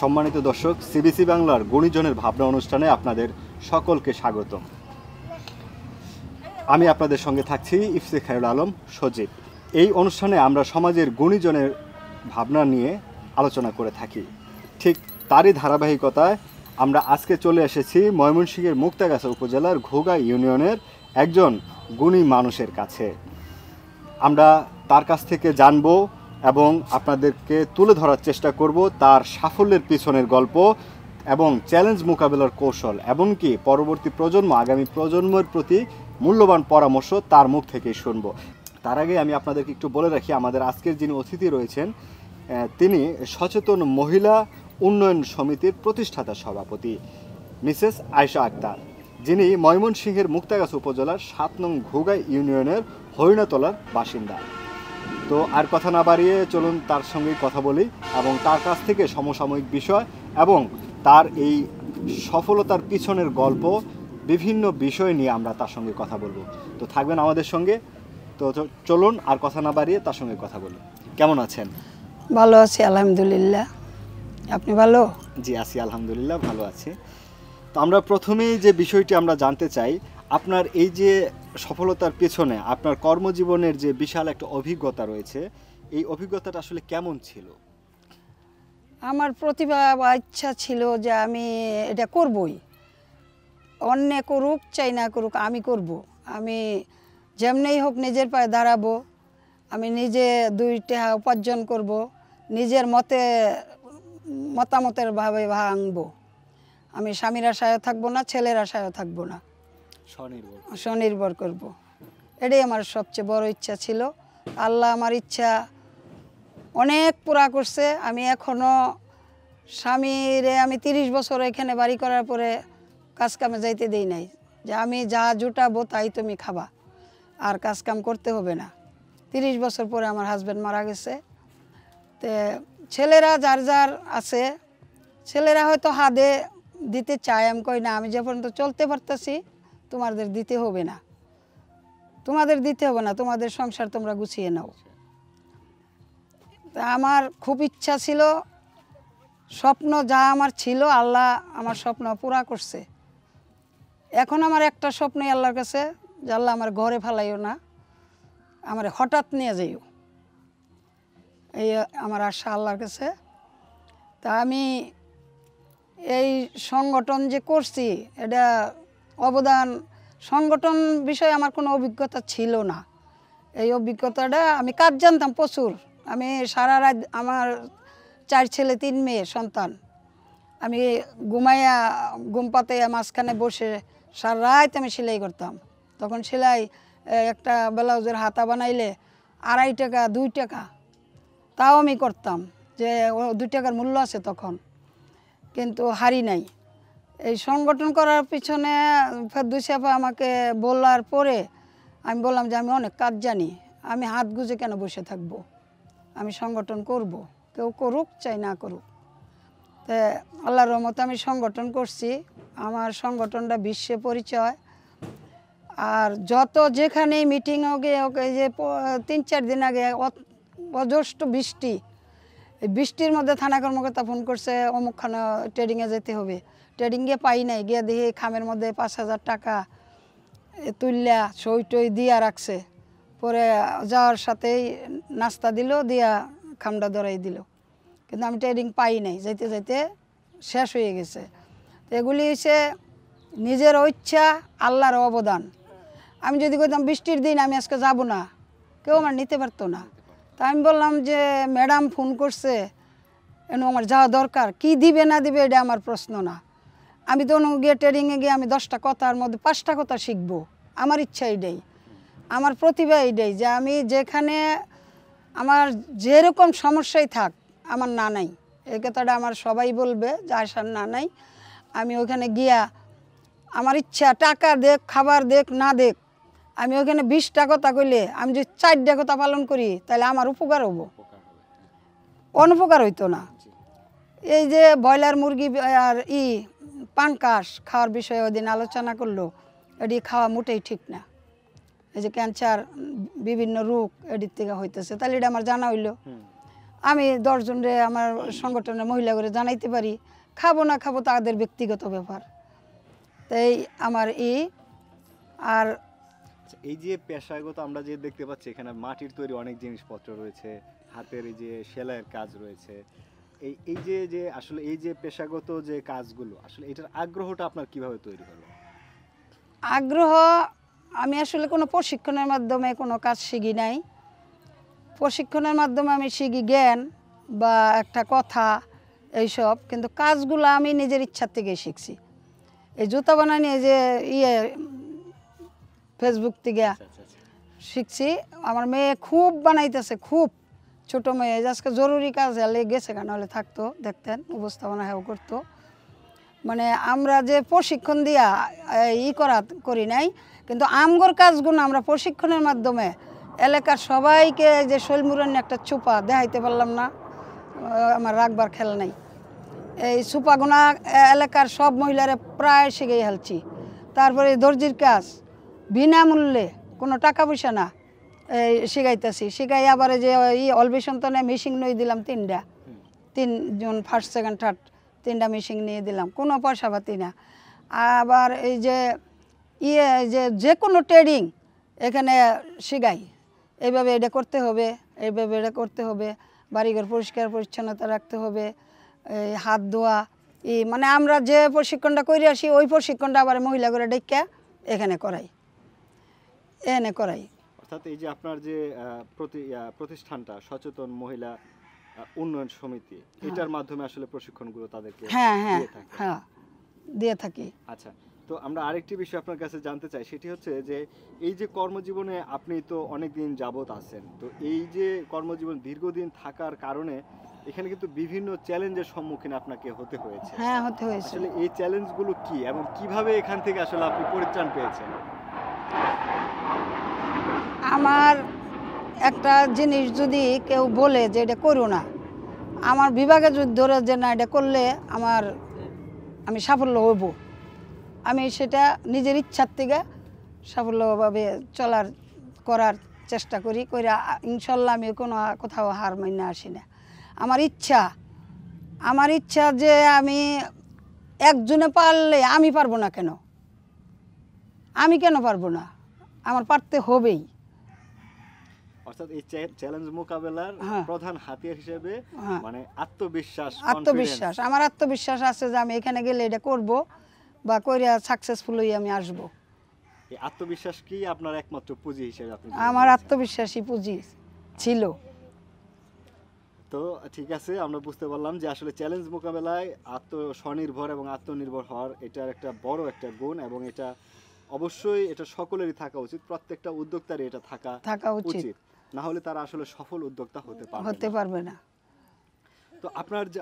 সম্মানিত দর্শক, সিবিসি বাংলার গুণীজনের ভাবনা অনুষ্ঠানে আপনাদের সকলকে স্বাগতম। আমি আপনাদের সঙ্গে থাকছি ইফতেখারুল আলম সজীব। এই অনুষ্ঠানে আমরা সমাজের গুণীজনের ভাবনা নিয়ে আলোচনা করে থাকি। ঠিক তারই ধারাবাহিকতায় আমরা আজকে চলে এসেছি ময়মনসিংহের মুক্তাগাছা উপজেলার ঘোগা ইউনিয়নের একজন গুণী মানুষের কাছে। আমরা তার কাছ থেকে জানবো এবং আপনাদেরকে তুলে ধরার চেষ্টা করব তার সাফল্যের পিছনের গল্প এবং চ্যালেঞ্জ মোকাবেলার কৌশল, এমনকি পরবর্তী প্রজন্ম, আগামী প্রজন্মের প্রতি মূল্যবান পরামর্শ তার মুখ থেকেই শুনব। তার আগে আমি আপনাদেরকে একটু বলে রাখি, আমাদের আজকের যিনি অতিথি রয়েছেন তিনি সচেতন মহিলা উন্নয়ন সমিতির প্রতিষ্ঠাতা সভাপতি মিসেস আয়েশা আক্তার, যিনি ময়মনসিংহের মুক্তাগাছা উপজেলার ৭ নং ঘোগা ইউনিয়নের হরিণাতলার বাসিন্দা। তো আর কথা না বাড়িয়ে চলুন তার সঙ্গে কথা বলি এবং তার কাছ থেকে সমসাময়িক বিষয় এবং তার এই সফলতার পিছনের গল্প, বিভিন্ন বিষয় নিয়ে আমরা তার সঙ্গে কথা বলবো। তো থাকবেন আমাদের সঙ্গে। তো চলুন আর কথা না বাড়িয়ে তার সঙ্গে কথা বলি। কেমন আছেন? ভালো আছি আলহামদুলিল্লাহ। আপনি ভালো? জি আছি আলহামদুলিল্লাহ, ভালো আছি। তো আমরা প্রথমেই যে বিষয়টি আমরা জানতে চাই, আপনার এই যে সফলতার পেছনে আপনার কর্মজীবনের যে বিশাল একটা অভিজ্ঞতা রয়েছে, এই অভিজ্ঞতাটা আসলে কেমন ছিল? আমার প্রতিভা বা ইচ্ছা ছিল যে আমি এটা করবই, অন্য করুক চাই না করুক আমি করব। আমি যেমনিই হোক নিজের পায়ে দাঁড়াবো, আমি নিজে 2 টাকা উপার্জন করব, নিজের মতামতের ভাবে ভাঙবো। আমি স্বামীর আশায়ও থাকবো না, ছেলের আশায়ও থাকবো না, স্বনির্ভর করব। এটাই আমার সবচেয়ে বড় ইচ্ছা ছিল। আল্লাহ আমার ইচ্ছা অনেক পুরা করছে। আমি এখনও স্বামীরে আমি 30 বছর এখানে বাড়ি করার পরে কাজ কামে যাইতে দেই নাই, যে আমি যা জুটাবো তাই তুমি খাবা, আর কাজ কাম করতে হবে না। 30 বছর পরে আমার হাজব্যান্ড মারা গেছে। তো ছেলেরা যার যার আছে, ছেলেরা হয়তো হাদে দিতে চায়, আমি কই না, আমি যে পর্যন্ত চলতে পারতেছি তোমাদের দিতে হবে না, তোমাদের সংসার তোমরা গুছিয়ে নাও। তা আমার খুব ইচ্ছা ছিল, স্বপ্ন যা আমার ছিল আল্লাহ আমার স্বপ্ন পুরা করছে। এখন আমার একটা স্বপ্নই আল্লাহর কাছে, যে আল্লাহ আমার ঘরে ফেলাইও না, আমার হঠাৎ নিয়ে যাইও, এই আমার আশা আল্লাহর কাছে। তা আমি এই সংগঠন যে করছি, এটা অবদান, সংগঠন বিষয়ে আমার কোনো অভিজ্ঞতা ছিল না। এই অভিজ্ঞতাটা, আমি কাজ জানতাম প্রচুর। আমি সারা রাত, আমার 4 ছেলে 3 মেয়ে সন্তান, আমি ঘুম পাতে মাঝখানে বসে সারা রাত আমি সেলাই করতাম। তখন সেলাই একটা ব্লাউজের হাতা বানাইলে 2.5 টাকা 2 টাকা, তাও আমি করতাম, যে 2 টাকার মূল্য আছে তখন, কিন্তু হারি নাই। এই সংগঠন করার পিছনে ফেরদৌসী সাহেব আমাকে বলার পরে আমি বললাম যে আমি অনেক কাজ জানি, আমি হাত গুজে কেন বসে থাকব, আমি সংগঠন করব, কেউ করুক চাই না করুক। তো আল্লাহর রহমতে আমি সংগঠন করছি। আমার সংগঠনটা বিশ্বে পরিচয়। আর যত যেখানেই মিটিং হোক, এই যে 3-4 দিন আগে অজস্র বৃষ্টি, এই বৃষ্টির মধ্যে থানা কর্মকর্তা ফোন করছে অমুকখানে ট্রেডিংয়ে যেতে হবে। ট্রেডিংয়ে পাই নাই, গিয়ে দেখি খামের মধ্যে 5,000 টাকা তুললা সই টই দিয়া রাখছে। পরে যাওয়ার সাথেই নাস্তা দিল, দিয়া খামটা ধরাই দিল, কিন্তু আমি ট্রেডিং পাই নাই, যাইতে যাইতে শেষ হয়ে গেছে। এগুলি হচ্ছে নিজের ইচ্ছা, আল্লাহর অবদান। আমি যদি কইতাম বৃষ্টির দিন আমি আজকে যাব না, কেউ আমার নিতে পারতো না। তা আমি বললাম যে ম্যাডাম ফোন করছে, এনে আমার যাওয়া দরকার, কি দিবে না দিবে এটা আমার প্রশ্ন না। আমি তো গিয়ে ট্রেডিংয়ে গিয়ে আমি 10টা কথার মধ্যে 5টা কথা শিখবো। আমার ইচ্ছা এটাই, আমার প্রতিভা এটাই, যে আমি যেখানে আমার যেরকম সমস্যাই থাক, আমার না নাই, এই কথাটা আমার সবাই বলবে যে আয়শার না নাই। আমি ওখানে গিয়া আমার ইচ্ছা, টাকা দেখ খাবার দেখ না দেখ, আমি ওখানে 20টা কথা কইলে আমি যদি 4টা কথা পালন করি তাহলে আমার উপকার হবো, অনুপকার হইতো না। এই যে ব্রয়লার মুরগি আর পাঙ্কাশ খাওয়ার বিষয়ে ওই দিন আলোচনা করলো, এটি খাওয়া মোটেই ঠিক না। এই যে ক্যান্সার, বিভিন্ন রোগ এটির থেকে হইতেছে, তাহলে এটা আমার জানা হইলো। আমি 10 জনরে আমার সংগঠনের মহিলা করে জানাইতে পারি। খাবো না খাবো তাদের ব্যক্তিগত ব্যাপার। তাই আমার আর আচ্ছা, এই যে পেশাগত আমরা যে দেখতে পাচ্ছি এখানে মাটির তৈরি অনেক জিনিসপত্র রয়েছে, হাতের এই যে সেলাইয়ের কাজ রয়েছে, এই যে আসলে এই যে পেশাগত যে কাজগুলো আসলে এটার আগ্রহটা আপনার কিভাবে তৈরি হলো? আগ্রহ, আমি আসলে কোনো প্রশিক্ষণের মাধ্যমে কোনো কাজ শিখি নাই। প্রশিক্ষণের মাধ্যমে আমি শিখি জ্ঞান বা একটা কথা এইসব, কিন্তু কাজগুলো আমি নিজের ইচ্ছার থেকে শিখছি। এই জুতা বানানি যে ফেসবুক থেকে আচ্ছা আচ্ছা আচ্ছা। শিখছি। আমার মেয়ে খুব বানাইতেছে, খুব ছোট মেয়ে, আজকে জরুরি কাজ হলে গেছে, কেন হলে থাকতো, দেখতেন উপস্থাপনা হেও করতো। মানে আমরা যে প্রশিক্ষণ দিয়া করি নাই, কিন্তু আমগর কাজগুলো আমরা প্রশিক্ষণের মাধ্যমে এলাকার সবাইকে যে শৈলমুরানি একটা চোপা দেখাইতে পারলাম না, আমার রাখবার খেল নাই। এই চোপাগুনা এলাকার সব মহিলারা প্রায় শিখেই হেলছি। তারপরে দর্জির কাজ বিনামূল্যে, কোনো টাকা পয়সা না, এই শিখাইতেছি। শিখাই আবার যে অলবিসন্তনে মেশিন নিয়ে দিলাম 3টা, 3 জন ফার্স্ট সেকেন্ড থার্ড 3টা মেশিন নিয়ে দিলাম, কোনো পয়সা পাতি না। আবার এই যে যে কোনো ট্রেডিং এখানে শিখাই, এইভাবে এটা করতে হবে, এইভাবে এটা করতে হবে, বাড়িঘর পরিষ্কার পরিচ্ছন্নতা রাখতে হবে, এই হাত ধোয়া, মানে আমরা যে প্রশিক্ষণটা করে আসি ওই প্রশিক্ষণটা আবার মহিলা করে ডেকে এখানে করাই। অর্থাৎ এই যে আপনার যে প্রতিষ্ঠানটা সচেতন মহিলা উন্নয়ন সমিতি, এটার মাধ্যমে আসলে প্রশিক্ষণগুলো তাদেরকে দিয়ে থাকি। আচ্ছা, তো আমরা আরেকটি বিষয় আপনার কাছে জানতে চাই, সেটি হচ্ছে যে এই যে কর্মজীবনে আপনি তো অনেক দিন যাবত আছেন, তো এই যে কর্মজীবন দীর্ঘদিন থাকার কারণে এখানে কিন্তু বিভিন্ন চ্যালেঞ্জের সম্মুখীন আপনাকে হতে হয়েছে। হ্যাঁ, হতে হয়েছে। আসলে এই চ্যালেঞ্জগুলো কি এবং কিভাবে এখান থেকে আসলে আপনি পরিত্রাণ পেয়েছেন? আমার একটা জিনিস যদি কেউ বলে যে এটা করো না, আমার বিভাগে যদি ধরে যে না এটা করলে আমি সাফল্য হইব, আমি সেটা নিজের ইচ্ছার থেকে সাফল্যভাবে করার চেষ্টা করি। ইনশাল্লাহ আমি কোথাও হার মাইনা আসি না। আমার ইচ্ছা যে আমি একজনে পারলে আমি পারবো না কেন? আমি কেন পারবো না? আমার পারতে হবেই। অর্থাৎ এই চ্যালেঞ্জ মোকাবেলার প্রধান হাতিয়ার হিসেবে মানে আত্মবিশ্বাস। আমার আত্মবিশ্বাস আছে যে আমি এখানে গেলে এটা করব বা কইরা সাকসেসফুল হই আমি আসব। এই আত্মবিশ্বাস কি আপনার একমাত্র পুঁজি হিসেবে আপনি? আমার আত্মবিশ্বাসী পুঁজি ছিল। তো ঠিক আছে, আমরা বুঝতে পারলাম যে আসলে চ্যালেঞ্জ মোকাবেলায় স্বনির্ভর এবং আত্মনির্ভর হওয়ার এটার একটা বড় একটা গুণ, এবং এটা অবশ্যই এটা সকলেরই থাকা উচিত, প্রত্যেকটা উদ্যোক্তারই এটা থাকা উচিত, না হলে তারা আসলে সফল উদ্যোক্তা হতে পারবে না। তো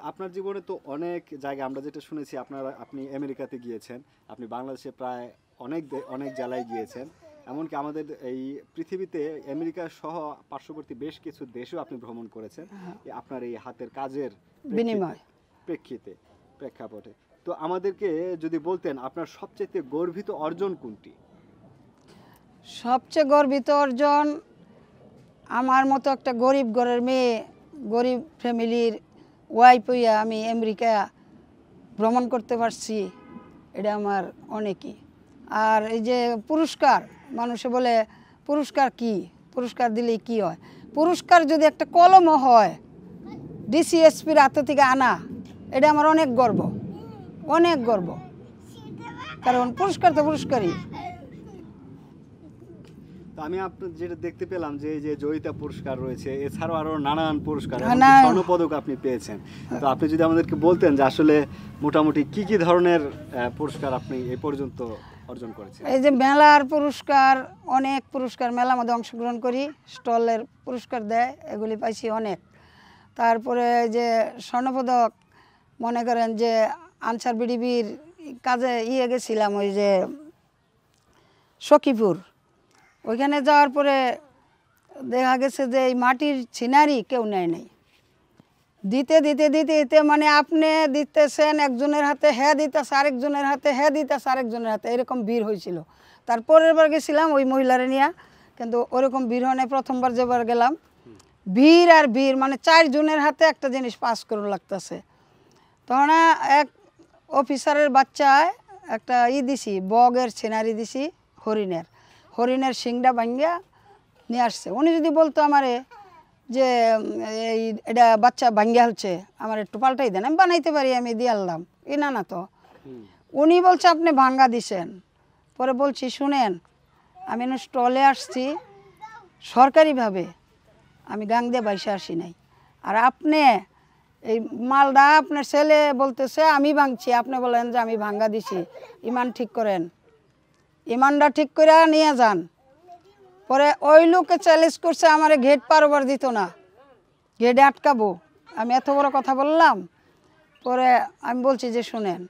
আপনার জীবনে তো অনেক জায়গা আমরা যেটা শুনেছি, আপনি আমেরিকাতে গিয়েছেন, আপনি বাংলাদেশে প্রায় অনেক জেলায় গিয়েছেন, এমনকি আমাদের এই পৃথিবীতে আমেরিকা সহ পার্শ্ববর্তী বেশ কিছু দেশেও আপনি ভ্রমণ করেছেন আপনার এই হাতের কাজের প্রেক্ষাপটে। তো আমাদেরকে যদি বলতেন আপনার সবচেয়ে গর্বিত অর্জন কোনটি? সবচেয়ে গর্বিত অর্জন, আমার মতো একটা গরিব ঘরের মেয়ে, গরিব ফ্যামিলির ওয়াইফ হইয়া আমি আমেরিকা ভ্রমণ করতে পারছি, এটা আমার অনেকই। আর এই যে পুরস্কার, মানুষে বলে পুরস্কার কি, পুরস্কার দিলেই কি হয়? পুরস্কার যদি একটা কলমও হয় ডিসিএসপির হাতে থেকে আনা, এটা আমার অনেক গর্ব, কারণ পুরস্কার তো পুরস্কারই। আমি আপনার যেটা দেখতে পেলাম যে এই যে জয়িতা পুরস্কার রয়েছে, এছাড়াও আরো নানান পুরস্কার, স্বর্ণপদক আপনি পেয়েছেন। তো আপনি যদি আমাদেরকে বলতেন যে আসলে মোটামুটি কি ধরনের পুরস্কার আপনি এই পর্যন্ত অর্জন করেছেন? এই যে মেলার পুরস্কার, অনেক পুরস্কার, মেলার মধ্যে অংশগ্রহণ করি, স্টলের পুরস্কার দেয়, এগুলি পাইছি অনেক। তারপরে যে স্বর্ণপদক, মনে করেন যে আনসার বিডিবির কাজে গেছিলাম, ওই যে সখীপুর, ওইখানে যাওয়ার পরে দেখা গেছে যে এই মাটির ছিনারি কেউ নেয় নাই। দিতে দিতে দিতে দিতে মানে আপনি দিতেছেন একজনের হাতে, দিতেছে আরেকজনের হাতে, দিতেছে আরেকজনের হাতে, এরকম ভিড় হয়েছিল। তারপরের বার গেছিলাম ওই মহিলারে নিয়ে, কিন্তু ওরকম ভিড় হয় নাই। প্রথমবার যেবার গেলাম ভিড় আর ভিড়, মানে 4 জনের হাতে একটা জিনিস পাস করুন লাগতেছে। তখন এক অফিসারের বাচ্চায় একটা দিছি, বগের সিনারি দিছি, হরিণের শিংটা ভাঙ্গিয়া নিয়ে আসছে। উনি যদি বলতো আমারে যে এই এটা বাচ্চা ভাঙ্গিয়া হচ্ছে, আমার একটু পাল্টাই দেন, আমি বানাইতে পারি, আমি দিয়ে আনলাম, না তো। উনি বলছে আপনি ভাঙ্গা দিছেন। পরে বলছি শুনেন, আমি স্টলে আসছি সরকারিভাবে, আমি গাং দিয়ে বাইসে আসি নাই। আর আপনি এই মালটা আপনার ছেলে বলতেছে আমি ভাঙছি, আপনি বলেন যে আমি ভাঙ্গা দিছি, ইমান ঠিক করেন, ইমানটা ঠিক করে নিয়ে যান। পরে ওই লোকে চ্যালেঞ্জ করছে আমারে গেট পারবার দিত না, গেটে আটকাবো। আমি এত বড় কথা বললাম। পরে আমি বলছি যে শুনেন,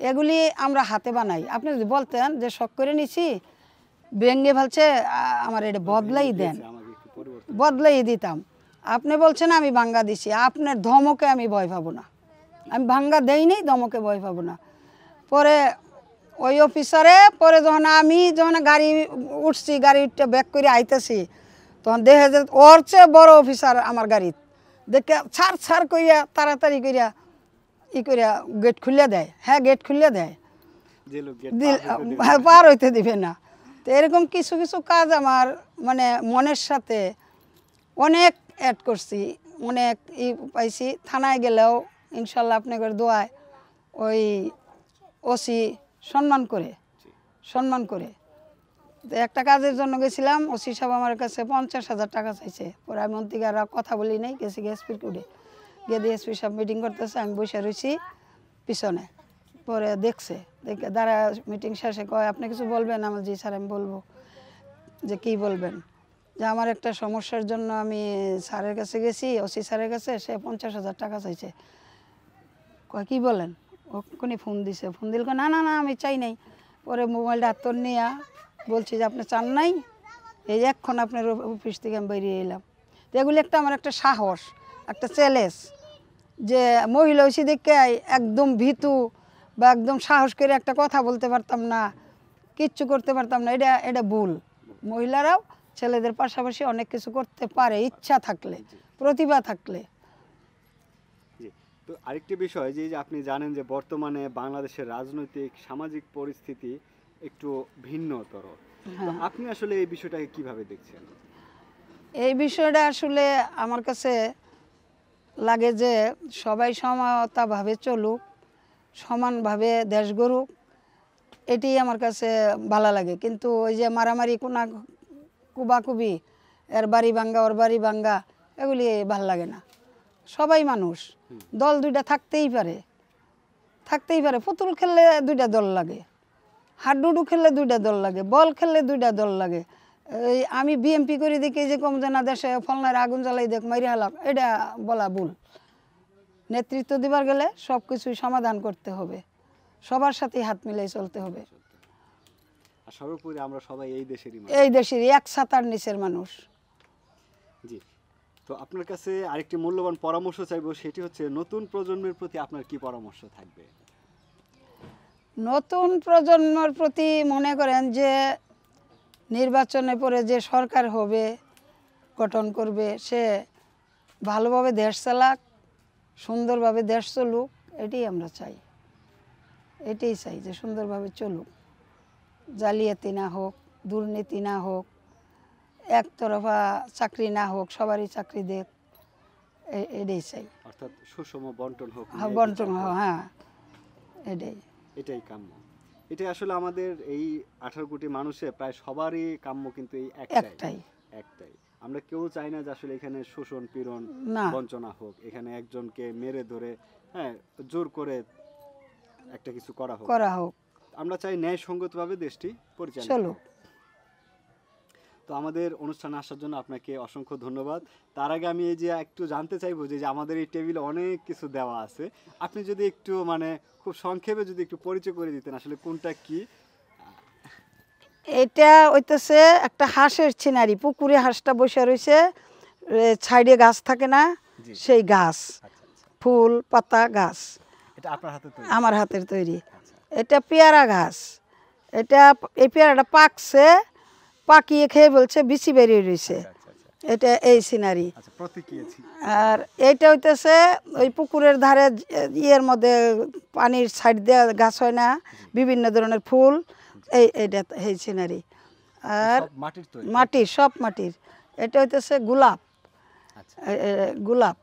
এগুলি আমরা হাতে বানাই, আপনি যদি বলতেন যে শখ করে নিছি ভেঙে ফেলছে, আমার এটা বদলাই দেন, বদলাই দিতাম। আপনি বলছেন আমি ভাঙ্গা দিছি, আপনার ধমকে আমি ভয় পাবো না, আমি ভাঙ্গা দেইনি, ধমকে ভয় পাবো না। পরে ওই অফিসারে পরে যখন গাড়ি উঠছি, গাড়িটা ব্যাক করে আইতেছি, তখন দেখে যে ওর চেয়ে বড় অফিসার আমার গাড়িত, দেখে ছাড় করিয়া তাড়াতাড়ি করিয়া করিয়া গেট খুলে দেয়। হ্যাঁ, গেট খুলে দেয়, পার হইতে দিবে না। তো এরকম কিছু কিছু কাজ আমার মানে মনের সাথে অনেক অ্যাড করছি, অনেক পাইছি। থানায় গেলেও ইনশাল্লাহ আপনাদের দোয়ায় ওই ওসি সম্মান করে তো একটা কাজের জন্য গেছিলাম, ওসি সাহেব আমার কাছে 50,000 টাকা চাইছে। পরে আমি মন্ত্রীরা কথা বলি নাই, গেছি এসপির কোর্টে গিয়ে দিয়ে এসপি সাহেব মিটিং করতেছে, আমি বসে রয়েছি পিছনে। পরে দেখছে, দেখে দাঁড়া মিটিং শেষে কয় আপনি কিছু বলবেন? আমার জি স্যার, আমি বলবো। যে কি বলবেন? যে আমার একটা সমস্যার জন্য আমি স্যারের কাছে গেছি, ওসি স্যারের কাছে, সে 50,000 টাকা চাইছে। কয় কি বলেন? ওখানে ফোন দিছে, ফোন দিল, না না না আমি চাই নাই। পরে মোবাইলটা হাত নিয়ে বলছি যে আপনি চান নাই, এই এক্ষণ আপনার অফিস থেকে আমি বেরিয়ে এলাম। তো এগুলি একটা আমার একটা সাহস, একটা চ্যালেঞ্জ, যে মহিলা ওসি দেখে একদম ভীতু বা একদম সাহস করে একটা কথা বলতে পারতাম না, কিচ্ছু করতে পারতাম না, এটা ভুল। মহিলারাও ছেলেদের পাশাপাশি অনেক কিছু করতে পারে, ইচ্ছা থাকলে, প্রতিভা থাকলে। তো আরেকটি বিষয় যে আপনি জানেন যে বর্তমানে বাংলাদেশের রাজনৈতিক সামাজিক পরিস্থিতি একটু ভিন্নতর, আপনি আসলে এই বিষয়টাকে কিভাবে দেখছেন? এই বিষয়টা আসলে আমার কাছে লাগে যে সবাই সমানতাভাবে চলুক, সমানভাবে দেশ গড়ুক, এটি আমার কাছে ভালো লাগে। কিন্তু ওই যে মারামারি কুবাকুবি, এর বাড়ি ভাঙ্গা ওর বাড়ি ভাঙ্গা, এগুলি ভাল লাগে না। সবাই মানুষ, দল দুইটা থাকতেই পারে, পুতুল খেললে 2টা দল লাগে, হাডুডু খেললে 2টা দল লাগে, বল খেললে 2টা দল লাগে। এই আমি বিএমপি করে দেখি যে কম জানা দেশে ফলনার আগুন জ্বালাই দেখ মাইরে হালাম, এটা বলা ভুল। নেতৃত্ব দিবার গেলে সব কিছুই সমাধান করতে হবে, সবার সাথে হাত মিলাই চলতে হবে। আর সর্বোপরি আমরা সবাই এই দেশেরই এক ছাতার নিচের মানুষ। জি, তো আপনার কাছে আরেকটি মূল্যবান পরামর্শ চাইবো, সেটি হচ্ছে নতুন প্রজন্মের প্রতি আপনার কি পরামর্শ থাকবে? নতুন প্রজন্মের প্রতি মনে করেন যে নির্বাচনে পরে যে সরকার হবে, গঠন করবে, সে ভালোভাবে দেশ চালাক, সুন্দরভাবে দেশ চলুক, এটাই আমরা চাই। এটাই চাই যে সুন্দরভাবে চলুক, জালিয়াতি না হোক, দুর্নীতি না হোক, একতরফা চাকরি না হোক, সবারই চাকরি দেখ, এটাই চাই। অর্থাৎ সুষম বন্টন হোক, বন্টন হোক, হ্যাঁ, এটাই কাম্য। এটা আসলে আমাদের এই 18 কোটি মানুষের প্রায় সবারই কাম্য, কিন্তু এই একটাই। আমরা কেউ চাই না যে আসলে এখানে শোষণ পীড়ন বঞ্চনা হোক, এখানে একজনকে মেরে ধরে জোর করে একটা কিছু করা হোক। আমরা চাই ন্যায়সঙ্গতভাবে দেশটি পরিচালিত হোক। তো আমাদের অনুষ্ঠানে আসার জন্য আপনাকে অসংখ্য ধন্যবাদ। তার আগে আমি এই যে একটু জানতে চাইবো যে আমাদের এই টেবিলে অনেক কিছু দেওয়া আছে, আপনি যদি একটু মানে খুব সংক্ষেপে যদি একটু পরিচয় করে দিতেন আসলে কোনটা কি? এটা হইতেছে একটা হাঁসের ছিনারি, পুকুরে হাঁসটা বসে রয়েছে, সাইডে গাছ থাকে না, সেই গাছ, ফুল পাতা গাছ, এটা আপনার হাতে তৈরি? আমার হাতের তৈরি। এটা পেয়ারা গাছ, এই পেয়ারাটা পাকছে, পাকিয়ে খেয়ে বলছে বিচি বেরিয়ে রয়েছে, এটা এই সিনারি। আচ্ছা, প্রতীকী। আর এইটা হইতেছে ওই পুকুরের ধারে ইয়ের মধ্যে পানির সাইড দিয়ে গাছ হয় না, বিভিন্ন ধরনের ফুল, এইটা এই সিনারি। আর মাটির তৈরি, মাটির, সব মাটির। এটা হইতেছে গোলাপ, গোলাপ।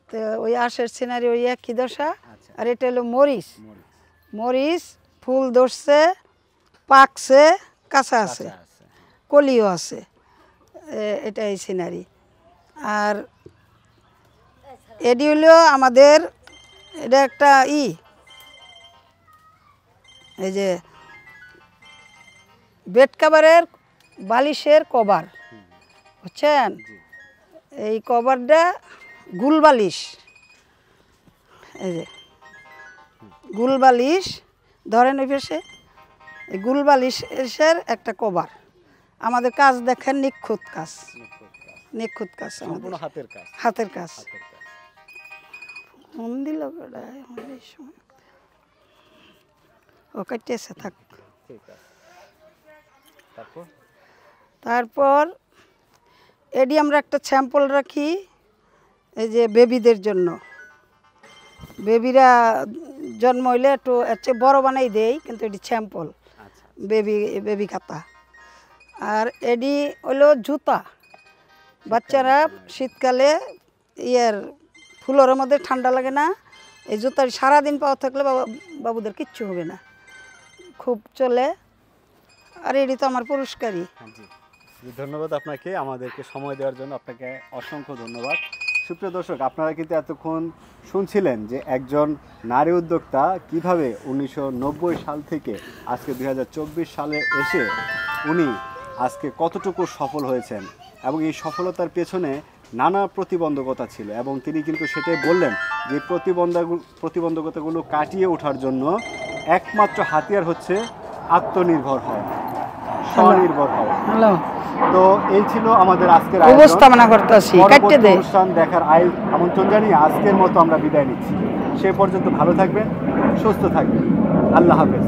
তো ওই আশের সিনারি ওই একই দশা। আর এটা হলো মরিচ, মরিচ ফুল ধরছে, পাকছে, কাঁচা আছে, কলিও আছে, এটা এই সিনারি। আর এটি হলো আমাদের, এটা একটা এই যে বেড কাভারের বালিশের কভার, বুঝছেন? এই কভারটা গুল বালিশ, এই যে গুল বালিশ ধরেন ওই পাশে, এই গুল বালিশের একটা কভার। আমাদের কাজ দেখেন নিখুঁত কাজ, নিখুঁত কাজ, সম্পূর্ণ হাতের কাজ, হাতের কাজ। ফোন দিল ও কাটিয়েছে, থাক। তারপর এডি আমরা একটা স্যাম্পল রাখি, এই যে বেবিদের জন্য। বেবিরা জন্ম হইলে একটু এর চেয়ে বড় বানাই দেই, কিন্তু এটি স্যাম্পল, বেবি খাতা। আর এডি হলো জুতা, বাচ্চারা শীতকালে ফুলের মধ্যে ঠান্ডা লাগে না, এই জুতার সারাদিন পাওয়া থাকলে বাবুদের কিচ্ছু হবে না, খুব চলে। আর এটি তো আমার পুরস্কারই। ধন্যবাদ আপনাকে আমাদেরকে সময় দেওয়ার জন্য, আপনাকে অসংখ্য ধন্যবাদ। সুপ্রিয় দর্শক, আপনারা কিন্তু এতক্ষণ শুনছিলেন যে একজন নারী উদ্যোক্তা কিভাবে 1990 সাল থেকে আজকে 2024 সালে এসে উনি আজকে কতটুকু সফল হয়েছেন, এবং এই সফলতার পেছনে নানা প্রতিবন্ধকতা ছিল, এবং তিনি কিন্তু সেটাই বললেন যে প্রতিবন্ধকতাগুলো কাটিয়ে ওঠার জন্য একমাত্র হাতিয়ার হচ্ছে আত্মনির্ভর হওয়া, স্বনির্ভর হওয়া। তো এই ছিল আমাদের আজকের অনুষ্ঠান দেখার আমন্ত্রণ জানিয়ে আজকের মতো আমরা বিদায় নিচ্ছি। সে পর্যন্ত ভালো থাকবেন, সুস্থ থাকবেন। আল্লাহ হাফেজ।